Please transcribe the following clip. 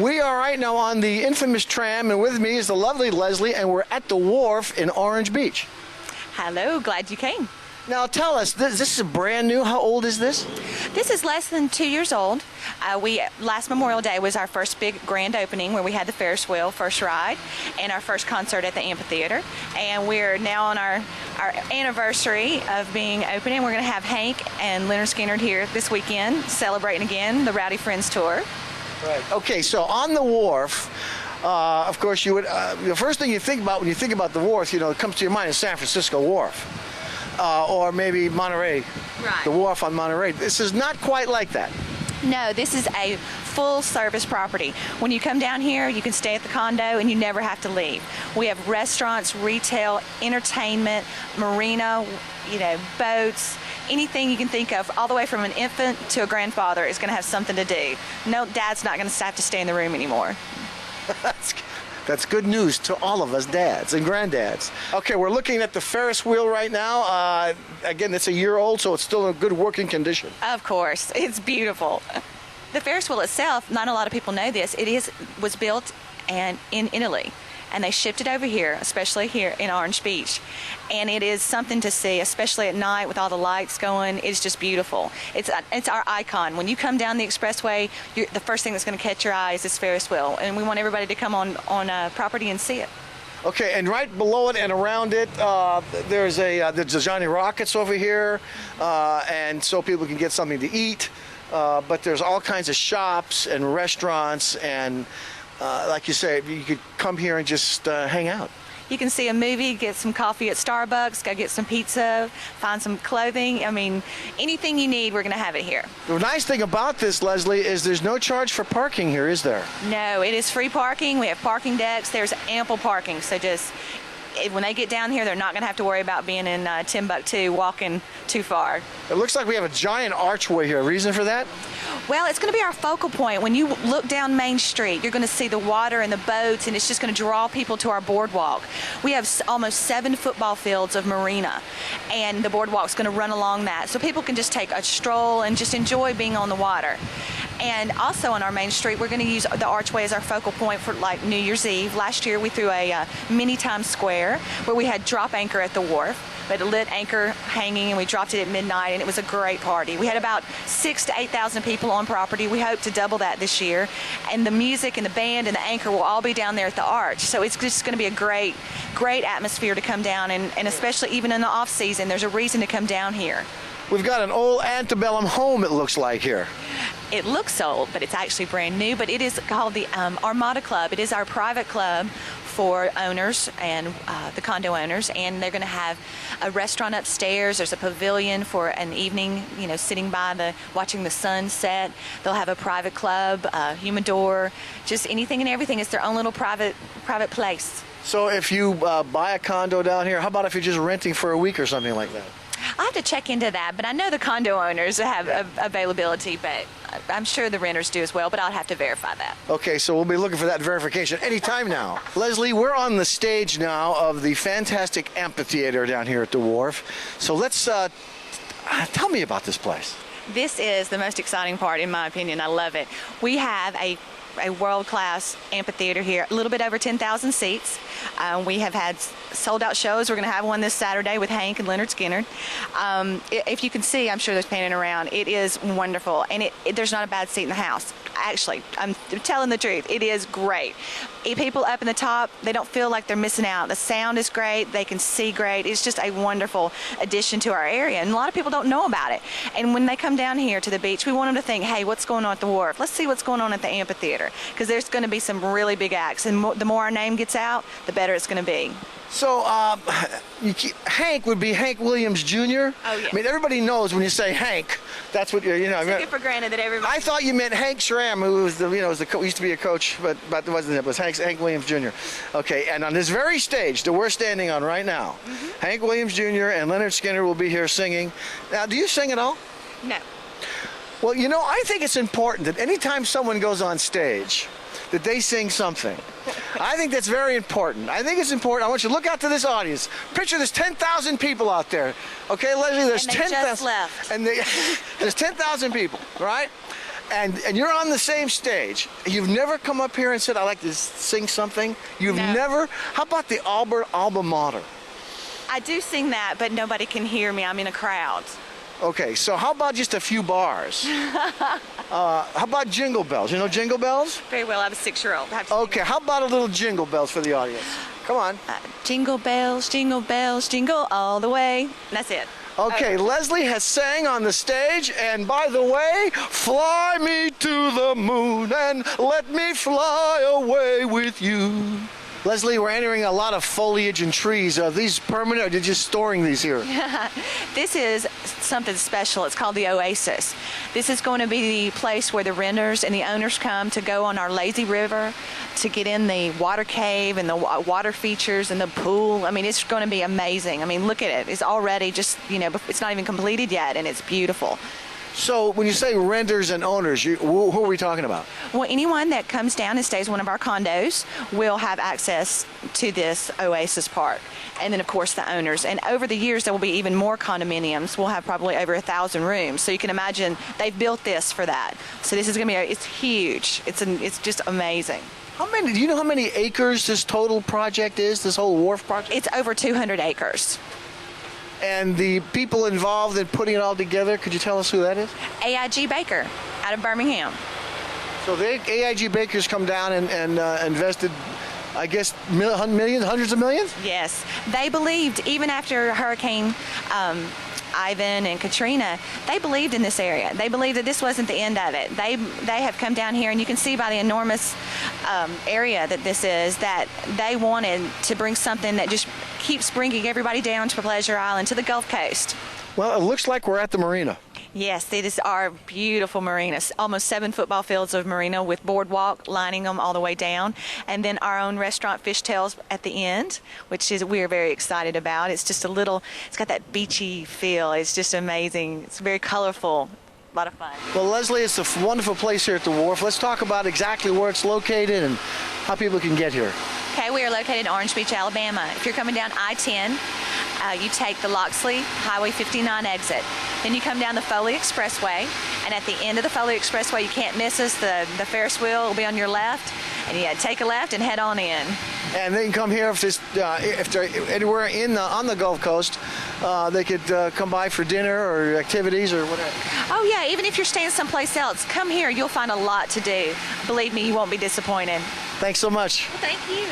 We are right now on the infamous tram, and with me is the lovely Leslie, and we're at the Wharf in Orange Beach. Hello, glad you came. Now tell us, this is brand new. How old is this? This is less than 2 years old. Last Memorial Day was our first big grand opening where we had the Ferris wheel first ride and our first concert at the amphitheater. And we're now on our anniversary of being open, and we're going to have Hank and Leonard Skinner here this weekend celebrating again the Rowdy Friends Tour. Right. Okay, so on the Wharf, of course, you would the first thing you think about when you think about the Wharf, it comes to your mind is San Francisco Wharf. Or maybe Monterey, right. The Wharf on Monterey. This is not quite like that. No, this is a full service property. When you come down here, you can stay at the condo and you never have to leave. We have restaurants, retail, entertainment, marina, boats, anything you can think of, all the way from an infant to a grandfather is going to have something to do. No, Dad's not going to have to stay in the room anymore. That's good news to all of us dads and granddads. Okay, we're looking at the Ferris wheel right now. Again, it's a year old, so it's still in good working condition. Of course, it's beautiful. The Ferris wheel itself, not a lot of people know this, was built in Italy. And they shipped it over here, especially here in Orange Beach. And it is something to see, especially at night with all the lights going. It's just beautiful. It's our icon. When you come down the expressway, the first thing that's going to catch your eye is this Ferris wheel. And we want everybody to come on property and see it. Okay, and right below it and around it, there's the Johnny Rockets over here, and so people can get something to eat. But there's all kinds of shops and restaurants and like you say, you could come here and just hang out. You can see a movie, get some coffee at Starbucks, go get some pizza, find some clothing. I mean, anything you need, we're going to have it here. The nice thing about this, Leslie, is there's no charge for parking here, is there? No, it is free parking. We have parking decks. There's ample parking. So just when they get down here, they're not going to have to worry about being in Timbuktu walking too far. It looks like we have a giant archway here. Reason for that? Well, it's going to be our focal point. When you look down Main Street, you're going to see the water and the boats, and it's just going to draw people to our boardwalk. We have almost 7 football fields of Marina, and the boardwalk's going to run along that. So people can just take a stroll and just enjoy being on the water. And also on our Main Street, we're going to use the archway as our focal point for like New Year's Eve. Last year, we threw a mini Times Square where we had drop anchor at the Wharf. We had a lit anchor hanging, and we dropped it at midnight, and it was a great party. We had about 6,000 to 8,000 people on property. We hope to double that this year. And the music and the band and the anchor will all be down there at the arch. So it's just going to be a great, great atmosphere to come down, and especially even in the off season, there's a reason to come down here. We've got an old antebellum home, it looks like, here. It looks old, but it's actually brand new. But it is called the Armada Club. It is our private club for owners and the condo owners, and they're going to have a restaurant upstairs. There's a pavilion for an evening, sitting by watching the sun set. They'll have a private club, humidor, just anything and everything. It's their own little private place. So if you buy a condo down here, how about if you're just renting for a week or something like that? I'll have to check into that, but I know the condo owners have availability, but I'm sure the renters do as well, but I'll have to verify that. Okay, so we'll be looking for that verification anytime now. Leslie, we're on the stage now of the fantastic amphitheater down here at the Wharf. So let's, tell me about this place. This is the most exciting part, in my opinion. I love it. We have a world-class amphitheater here, a little bit over 10,000 seats. We have had sold-out shows. We're going to have one this Saturday with Hank and Leonard Skinner. If you can see, I'm sure there's painting around. It is wonderful, and there's not a bad seat in the house. Actually, I'm telling the truth. It is great. People up in the top, they don't feel like they're missing out. The sound is great. They can see great. It's just a wonderful addition to our area, and a lot of people don't know about it. And when they come down here to the beach, we want them to think, hey, what's going on at the Wharf? Let's see what's going on at the amphitheater, because there's going to be some really big acts, and the more our name gets out, the better it's going to be. So, Hank would be Hank Williams Jr.? Oh, yeah. I mean, everybody knows when you say Hank, that's what you're, Take it for granted that everybody... I thought you meant Hank Schramm, who was used to be a coach, but it wasn't. It was Hank Williams Jr. Okay, and on this very stage that we're standing on right now, Hank Williams Jr. and Leonard Skinner will be here singing. Now, do you sing at all? No. Well, I think it's important that anytime someone goes on stage, that they sing something. I think that's very important. I think it's important. I want you to look out to this audience. Picture there's 10,000 people out there. Okay, Leslie, there's 10,000. Just left. And there's 10,000 people, right? And you're on the same stage. You've never come up here and said, I'd like to sing something? You've No. never? How about the alma mater? I do sing that, but nobody can hear me. I'm in a crowd. Okay, so how about just a few bars? How about Jingle Bells? You know Jingle Bells? Very well. I have a 6-year-old. I have to Okay, how about a little Jingle Bells for the audience? Come on. jingle bells, jingle all the way. That's it. Okay, Leslie has sang on the stage, and by the way, fly me to the moon and let me fly away with you. Leslie, we're entering a lot of foliage and trees. Are these permanent, or are you just storing these here? This is something special. It's called the Oasis. This is going to be the place where the renters and the owners come to go on our lazy river, to get in the water cave and the water features and the pool. I mean, it's going to be amazing. I mean, look at it. It's already just, it's not even completed yet, and it's beautiful. So when you say renters and owners, who are we talking about? Well, anyone that comes down and stays in one of our condos will have access to this Oasis Park. And then, of course, the owners. And over the years, there will be even more condominiums. We'll have probably over 1,000 rooms. So you can imagine they've built this for that. So this is going to be, it's huge. It's just amazing. Do you know how many acres this total project is, this whole Wharf project? It's over 200 acres. And the people involved in putting it all together, could you tell us who that is? AIG Baker out of Birmingham. So the AIG Bakers come down and invested, I guess, millions, hundreds of millions? Yes. They believed, even after Hurricane Ivan and Katrina, they believed in this area. They believed that this wasn't the end of it. They have come down here, and you can see by the enormous area that this is, that they wanted to bring something that just keeps bringing everybody down to Pleasure Island, to the Gulf Coast. Well, it looks like we're at the Marina. Yes, it is our beautiful marina. Almost 7 football fields of marina with boardwalk lining them all the way down. And then our own restaurant, Fishtails, at the end, which is we're very excited about. It's just it's got that beachy feel. It's just amazing. It's very colorful. A lot of fun. Well, Leslie, it's a wonderful place here at the Wharf. Let's talk about exactly where it's located and how people can get here. Okay, we are located in Orange Beach, Alabama. If you're coming down I-10, you take the Loxley Highway 59 exit. Then you come down the Foley Expressway, and at the end of the Foley Expressway, you can't miss us. The Ferris wheel will be on your left, and you take a left and head on in. And they can come here if they're anywhere on the Gulf Coast. They could come by for dinner or activities or whatever. Oh yeah, even if you're staying someplace else, come here. You'll find a lot to do. Believe me, you won't be disappointed. Thanks so much. Well, thank you.